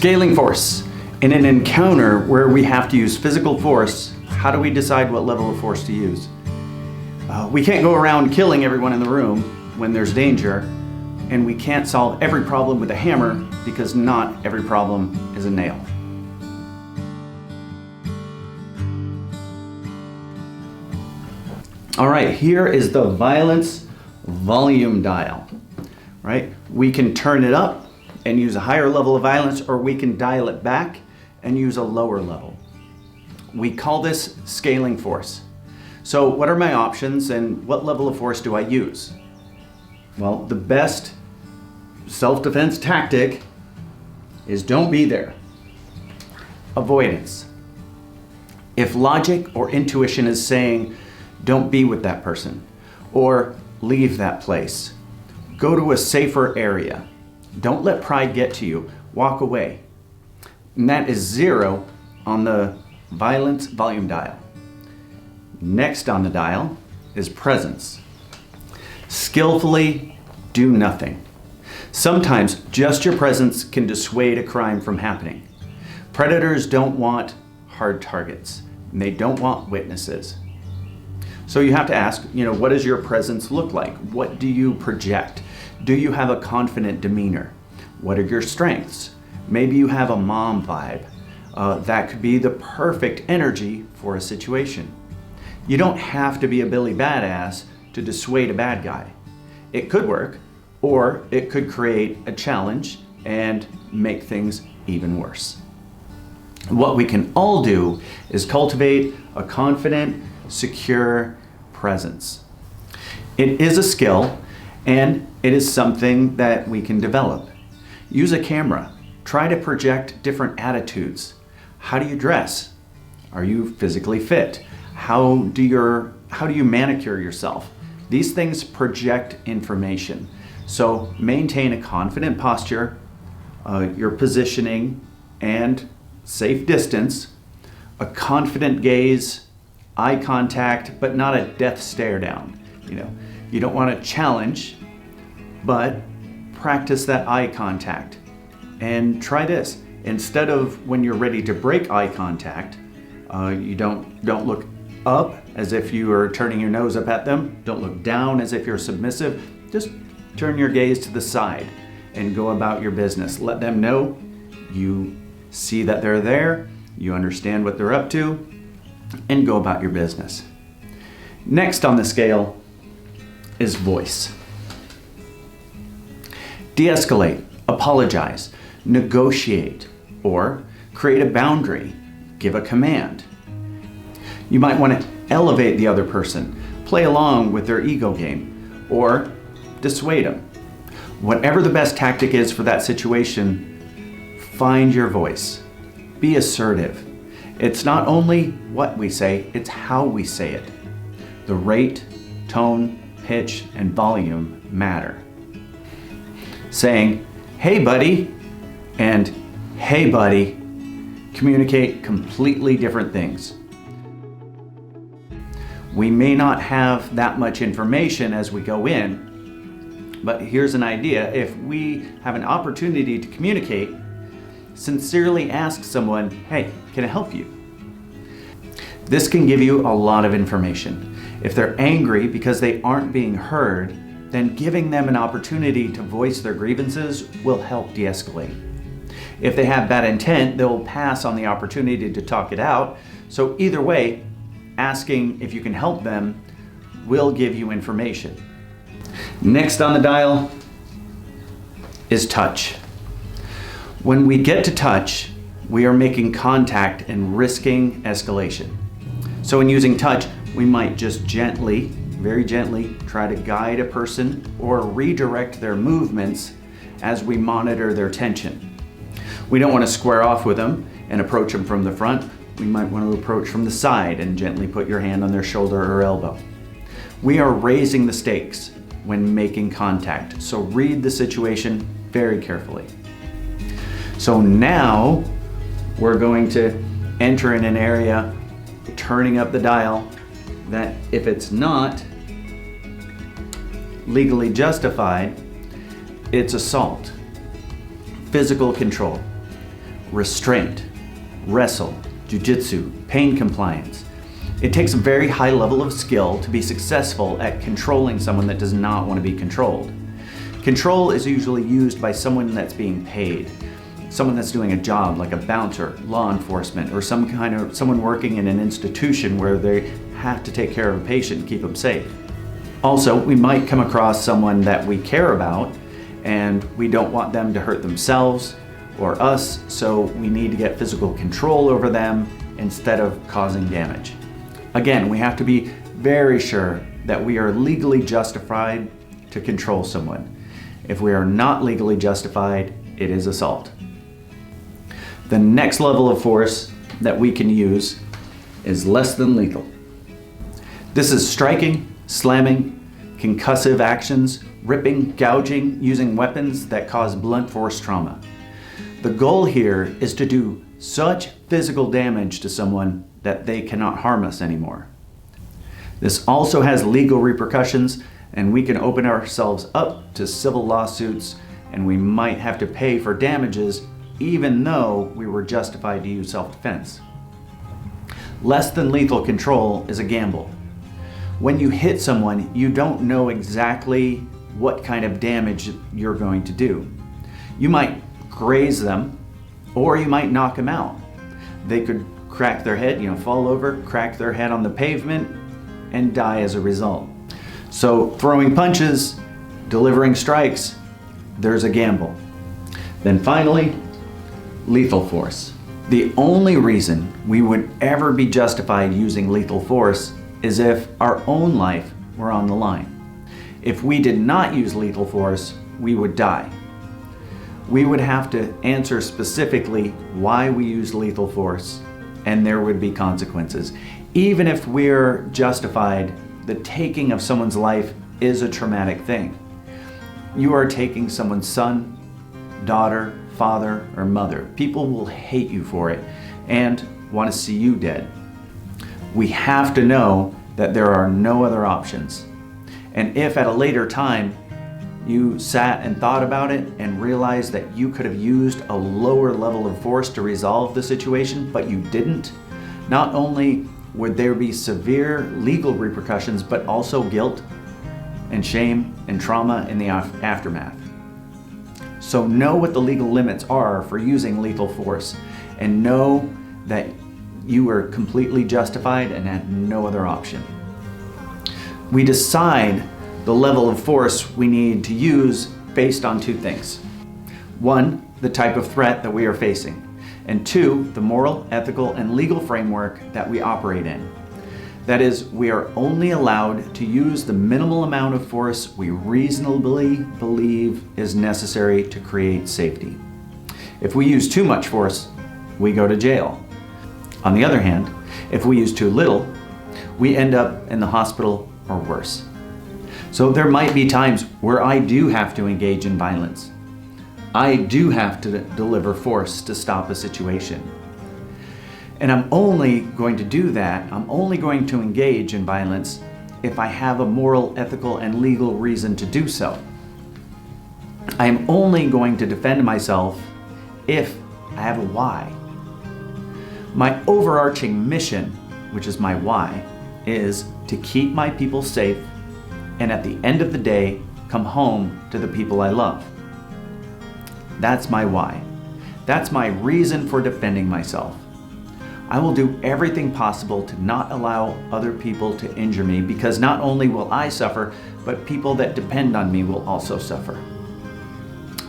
Scaling force. In an encounter where we have to use physical force, how do we decide what level of force to use? We can't go around killing everyone in the room when there's danger, and we can't solve every problem with a hammer because not every problem is a nail. All right, here is the violence volume dial, right? We can turn it up and use a higher level of violence, or we can dial it back and use a lower level. We call this scaling force. So what are my options and what level of force do I use? Well, the best self-defense tactic is don't be there. Avoidance. If logic or intuition is saying, don't be with that person, or leave that place, go to a safer area. Don't let pride get to you. Walk away. And that is 0 on the violence volume dial. Next on the dial is presence. Skillfully do nothing. Sometimes just your presence can dissuade a crime from happening. Predators don't want hard targets, and they don't want witnesses. So you have to ask, what does your presence look like? What do you project? Do you have a confident demeanor? What are your strengths? Maybe you have a mom vibe. That could be the perfect energy for a situation. You don't have to be a Billy Badass to dissuade a bad guy. It could work, or it could create a challenge and make things even worse. What we can all do is cultivate a confident, secure presence. It is a skill, and it is something that we can develop. Use a camera. Try to project different attitudes. How do you dress? Are you physically fit? How do you manicure yourself? These things project information. So maintain a confident posture, your positioning and safe distance, a confident gaze, eye contact, but not a death stare down. You don't want to challenge, but practice that eye contact. And try this. Instead of when you're ready to break eye contact, you don't look up as if you are turning your nose up at them. Don't look down as if you're submissive. Just turn your gaze to the side and go about your business. Let them know you see that they're there, you understand what they're up to, and go about your business. Next on the scale is voice. De-escalate, apologize, negotiate, or create a boundary, give a command. You might want to elevate the other person, play along with their ego game, or dissuade them. Whatever the best tactic is for that situation, find your voice. Be assertive. It's not only what we say, it's how we say it. The rate, tone, pitch, and volume matter. Saying, "Hey buddy," and "Hey buddy" communicate completely different things. We may not have that much information as we go in, but here's an idea. If we have an opportunity to communicate, sincerely ask someone, "Hey, can I help you?" This can give you a lot of information. If they're angry because they aren't being heard, then giving them an opportunity to voice their grievances will help de-escalate. If they have bad intent, they'll pass on the opportunity to talk it out. So either way, asking if you can help them will give you information. Next on the dial is touch. When we get to touch, we are making contact and risking escalation. So in using touch, we might just gently, very gently, try to guide a person or redirect their movements as we monitor their tension. We don't want to square off with them and approach them from the front. We might want to approach from the side and gently put your hand on their shoulder or elbow. We are raising the stakes when making contact, so read the situation very carefully. So now we're going to enter in an area, turning up the dial, that if it's not legally justified, it's assault, physical control. restraint, wrestle, jujitsu, pain compliance. It takes a very high level of skill to be successful at controlling someone that does not want to be controlled. Control is usually used by someone that's being paid, someone that's doing a job like a bouncer, law enforcement, or someone working in an institution where they have to take care of a patient and keep them safe. Also, we might come across someone that we care about and we don't want them to hurt themselves or us, so we need to get physical control over them instead of causing damage. Again, we have to be very sure that we are legally justified to control someone. If we are not legally justified, it is assault. The next level of force that we can use is less than lethal. This is striking, slamming, concussive actions, ripping, gouging, using weapons that cause blunt force trauma. The goal here is to do such physical damage to someone that they cannot harm us anymore. This also has legal repercussions, and we can open ourselves up to civil lawsuits, and we might have to pay for damages even though we were justified to use self-defense. Less than lethal control is a gamble. When you hit someone, you don't know exactly what kind of damage you're going to do. You might graze them, or you might knock them out. They could crack their head, fall over, crack their head on the pavement, and die as a result. So throwing punches, delivering strikes, there's a gamble. Then finally, lethal force. The only reason we would ever be justified using lethal force is if our own life were on the line. If we did not use lethal force, we would die. We would have to answer specifically why we use lethal force, and there would be consequences. Even if we're justified, the taking of someone's life is a traumatic thing. You are taking someone's son, daughter, father, or mother. People will hate you for it and want to see you dead. We have to know that there are no other options. And if at a later time you sat and thought about it and realized that you could have used a lower level of force to resolve the situation, but you didn't, not only would there be severe legal repercussions, but also guilt and shame and trauma in the aftermath. So know what the legal limits are for using lethal force, and know that you are completely justified and had no other option. We decide the level of force we need to use based on two things. One, the type of threat that we are facing. And two, the moral, ethical, and legal framework that we operate in. That is, we are only allowed to use the minimal amount of force we reasonably believe is necessary to create safety. If we use too much force, we go to jail. On the other hand, if we use too little, we end up in the hospital or worse. So there might be times where I do have to engage in violence. I do have to deliver force to stop a situation. And I'm only going to do that, I'm only going to engage in violence if I have a moral, ethical, and legal reason to do so. I am only going to defend myself if I have a why. My overarching mission, which is my why, is to keep my people safe and at the end of the day, come home to the people I love. That's my why. That's my reason for defending myself. I will do everything possible to not allow other people to injure me, because not only will I suffer, but people that depend on me will also suffer.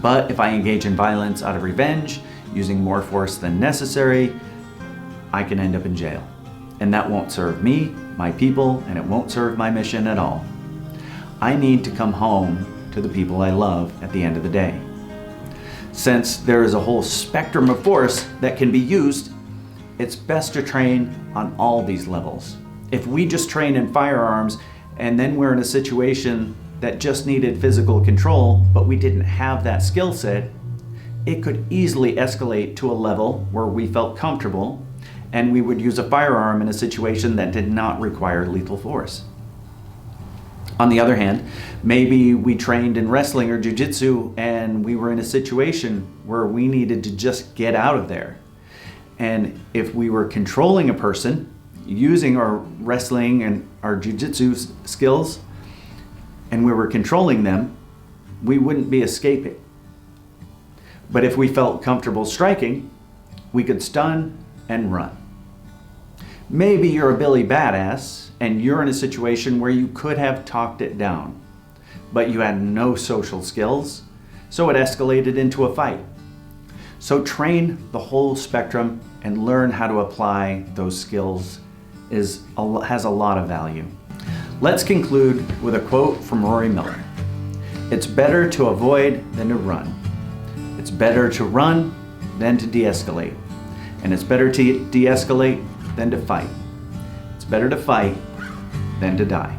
But if I engage in violence out of revenge, using more force than necessary, I can end up in jail. And that won't serve me, my people, and it won't serve my mission at all. I need to come home to the people I love at the end of the day. Since there is a whole spectrum of force that can be used, it's best to train on all these levels. If we just train in firearms and then we're in a situation that just needed physical control, but we didn't have that skill set, it could easily escalate to a level where we felt comfortable and we would use a firearm in a situation that did not require lethal force. On the other hand, maybe we trained in wrestling or jiu-jitsu and we were in a situation where we needed to just get out of there. And if we were controlling a person using our wrestling and our jiu-jitsu skills, and we were controlling them, we wouldn't be escaping. But if we felt comfortable striking, we could stun and run. Maybe you're a Billy Badass and you're in a situation where you could have talked it down, but you had no social skills, so it escalated into a fight. So train the whole spectrum and learn how to apply those skills has a lot of value. Let's conclude with a quote from Rory Miller. It's better to avoid than to run. It's better to run than to de-escalate. And it's better to de-escalate than to fight. It's better to fight than to die.